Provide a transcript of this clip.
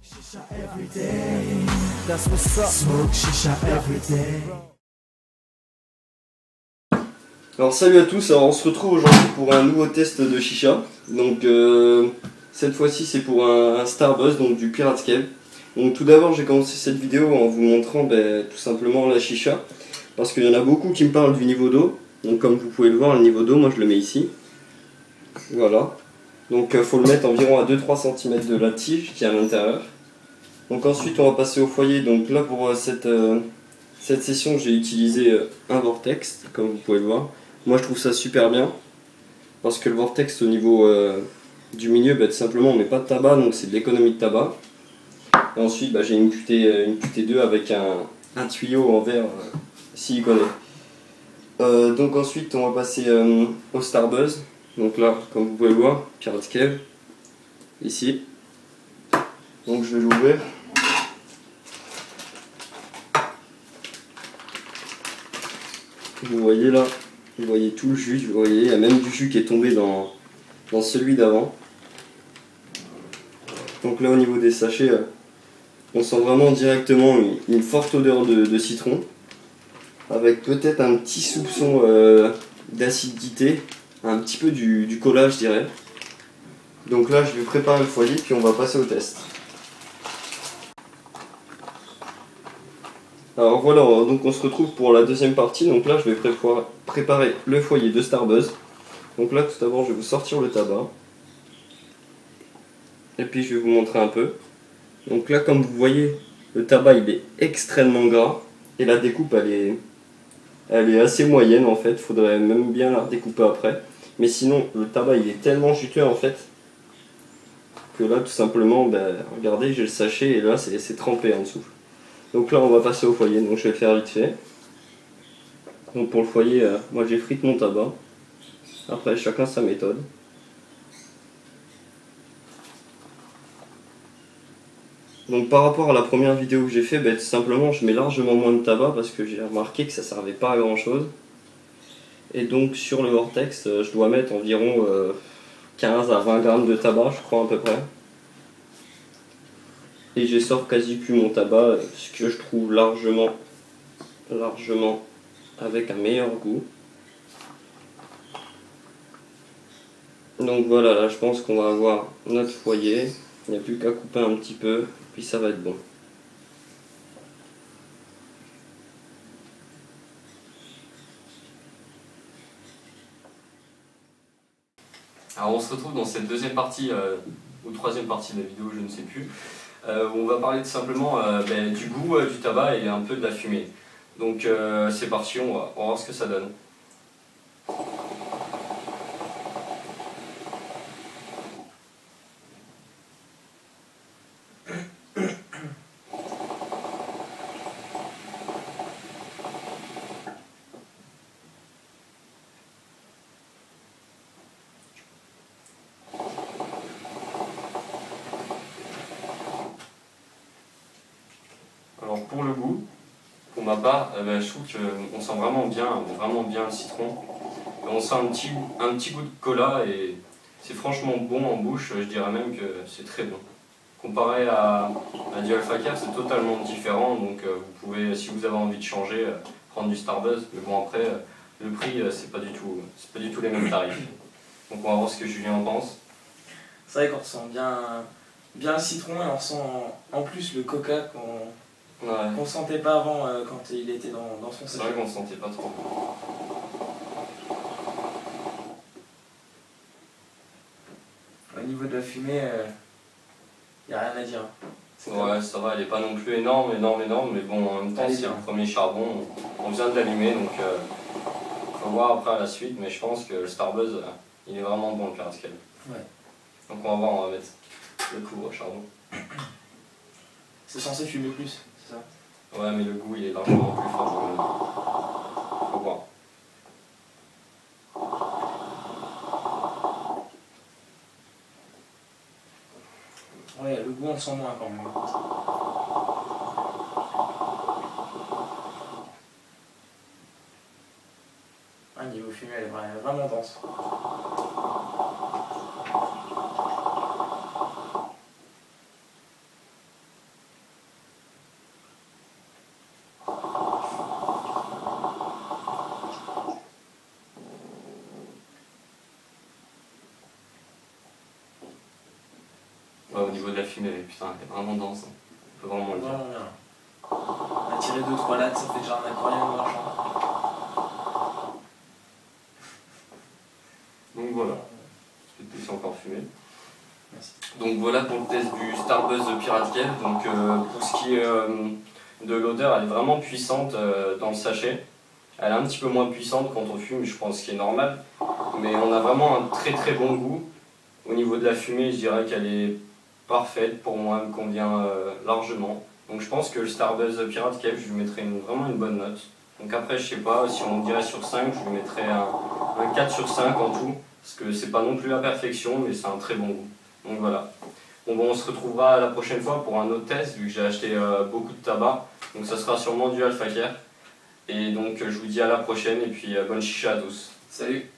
Shisha every day. That's what's up. Smoke shisha every day. Alors salut à tous, alors on se retrouve aujourd'hui pour un nouveau test de chicha. Donc cette fois-ci c'est pour un Starbuzz, donc du Pirate Cave. Donc tout d'abord j'ai commencé cette vidéo en vous montrant tout simplement la chicha. Parce qu'il y en a beaucoup qui me parlent du niveau d'eau. Donc comme vous pouvez le voir, le niveau d'eau, moi je le mets ici. Voilà. Donc il faut le mettre environ à 2-3 cm de la tige qui est à l'intérieur. Donc ensuite on va passer au foyer. Donc là pour cette session j'ai utilisé un vortex, comme vous pouvez le voir. Moi je trouve ça super bien. Parce que le vortex au niveau du milieu, tout simplement on met pas de tabac, donc c'est de l'économie de tabac. Et ensuite j'ai une QT2 avec un tuyau en verre siliconé. Donc ensuite on va passer au Starbuzz. Donc là, comme vous pouvez le voir, Pirate Cave, ici. Donc je vais l'ouvrir. Vous voyez là, vous voyez tout le jus, vous voyez, il y a même du jus qui est tombé dans celui d'avant. Donc là au niveau des sachets, on sent vraiment directement une forte odeur de citron. Avec peut-être un petit soupçon d'acidité, un petit peu du cola je dirais. Donc là je vais préparer le foyer puis on va passer au test. Alors voilà, donc on se retrouve pour la deuxième partie. Donc là je vais préparer le foyer de Starbuzz. Donc là tout d'abord je vais vous sortir le tabac. Et puis je vais vous montrer un peu. Donc là comme vous voyez, le tabac il est extrêmement gras. Et la découpe elle est assez moyenne en fait. Faudrait même bien la redécouper après. Mais sinon le tabac il est tellement juteux en fait. Que là tout simplement, regardez j'ai le sachet et là c'est trempé en dessous. Donc là on va passer au foyer, donc je vais le faire vite fait. Donc pour le foyer, moi j'effrite mon tabac. Après chacun sa méthode. Donc par rapport à la première vidéo que j'ai fait, tout simplement je mets largement moins de tabac parce que j'ai remarqué que ça servait pas à grand chose. Et donc sur le vortex, je dois mettre environ 15 à 20 grammes de tabac, je crois à peu près. Et je sors quasi plus mon tabac, ce que je trouve largement avec un meilleur goût. Donc voilà, là je pense qu'on va avoir notre foyer. Il n'y a plus qu'à couper un petit peu, puis ça va être bon. Alors on se retrouve dans cette deuxième partie, ou troisième partie de la vidéo, je ne sais plus, où on va parler tout simplement du goût du tabac et un peu de la fumée. Donc c'est parti, on va voir ce que ça donne. Alors pour le goût, pour ma part, je trouve qu'on sent vraiment bien le citron. Et on sent un petit goût de cola et c'est franchement bon en bouche, je dirais même que c'est très bon. Comparé à du Alpha Cave, c'est totalement différent, donc vous pouvez, si vous avez envie de changer, prendre du Starbuzz. Mais bon après, le prix, c'est pas du tout les mêmes tarifs. Donc on va voir ce que Julien en pense. C'est vrai qu'on ressent bien le citron et on ressent en plus le coca qu'on sentait pas avant quand il était dans son sachet. C'est vrai qu'on ne sentait pas trop. Au niveau de la fumée, il n'y a rien à dire. Ouais, ça va, elle est pas non plus énorme, mais bon, en même temps, c'est le premier charbon, on vient de l'allumer, donc faut voir après à la suite, mais je pense que le Starbuzz, il est vraiment bon le Pirate Cave. Ouais. Donc on va voir, on va mettre le couvre charbon. C'est censé fumer plus, c'est ça? Ouais, mais le goût il est largement plus fort. Faut voir. Ouais, le goût on le sent moins quand même. Ah, niveau fumée, elle est vraiment dense. pas, au niveau de la fumée, putain, elle est vraiment dense, hein. On peut vraiment le dire. Vraiment bien. On a tiré 2-3 lattes, ça fait déjà un aquarium marchand. Donc voilà, je vais te laisser encore fumer. Merci. Donc voilà pour le test du Starbuzz Pirate Cave. Donc pour ce qui est de l'odeur, elle est vraiment puissante dans le sachet. Elle est un petit peu moins puissante quand on fume, je pense, ce qui est normal. Mais on a vraiment un très très bon goût. Au niveau de la fumée, je dirais qu'elle est parfaite, pour moi, elle me convient largement. Donc je pense que le Starbuzz Pirate Cave, je lui mettrais vraiment une bonne note. Donc après, je sais pas, si on dirait sur 5, je lui mettrais un 4 sur 5 en tout. Parce que c'est pas non plus la perfection, mais c'est un très bon goût. Donc voilà. Bon, on se retrouvera la prochaine fois pour un autre test, vu que j'ai acheté beaucoup de tabac. Donc ça sera sûrement du Alpha Care. Et donc je vous dis à la prochaine, et puis bonne chicha à tous. Salut!